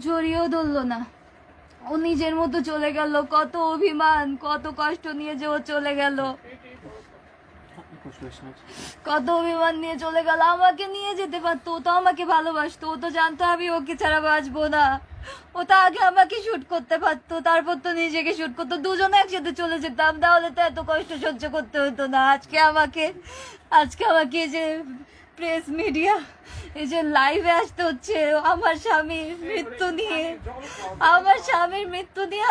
জড়িয়েও ধরলো না। ও নিজের মতো চলে গেল। কত অভিমান, কত কষ্ট নিয়ে যে ও চলে গেল, কত অভিমান নিয়ে চলে গেল। আমাকে নিয়ে যেতে পারতো, ও তো আমাকে ভালোবাসতো, ও তো জানতো আমি ওকে ছাড়া বাঁচবো না। ও তো আগে আমাকে শুট করতে পারতো, তারপর তো নিজেকে শুট করতো, দুজনে একসাথে চলে যেতাম, তাহলে তো এত কষ্ট সহ্য করতে হতো না। আজকে আমাকে এই যে প্রেস মিডিয়া, এই যে লাইভে আসতে হচ্ছে আমার স্বামীর মৃত্যু নিয়ে,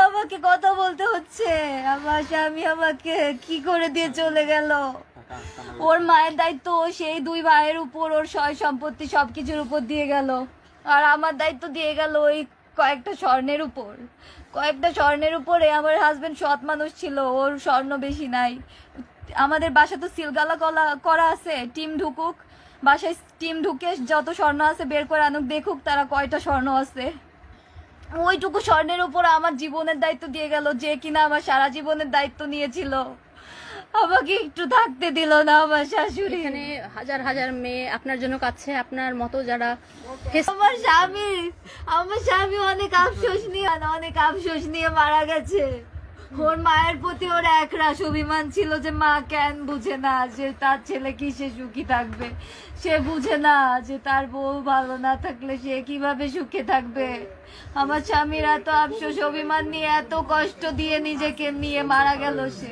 আমাকে কথা বলতে হচ্ছে। আমার স্বামী আমাকে কি করে দিয়ে চলে গেল। ওর মায়ের দায়িত্ব সেই 2 ভাইয়ের উপর, ওর সয় সম্পত্তি সবকিছুর উপর দিয়ে গেল। আর আমার দায়িত্ব দিয়ে গেল ওই কয়েকটা স্বর্ণের উপরে। আমার হাজবেন্ড সৎ মানুষ ছিল, ওর স্বর্ণ বেশি নাই। আমাদের বাসা তো সিলগালা করা আছে, টিম ঢুকুক বাসায়, টিম ঢুকে যত স্বর্ণ আছে বের করে আনুক, দেখুক তারা কয়টা স্বর্ণ আছে। ওইটুকু স্বর্ণের উপর আমার জীবনের দায়িত্ব দিয়ে গেল, যে কিনা আমার সারা জীবনের দায়িত্ব নিয়েছিল। আমাকে একটু থাকতে দিল না আমার শাশুড়ি। এখানে হাজার হাজার মেয়ে আপনার জন্য কাছে, আপনার মতো যারা আমার স্বামী অনেক আফসোস নিয়ে মারা গেছে। ওর মায়ের প্রতি ওর একরাশ অভিমান ছিল যে মা কেন বুঝে না যে তার ছেলে কিসে সুখী থাকবে। সে বুঝে না যে তার বউ ভালো না থাকলে সে কিভাবে সুখে থাকবে। আমার স্বামীর এত আফসোস অভিমান নিয়ে, এত কষ্ট দিয়ে নিজেকে নিয়ে মারা গেল সে।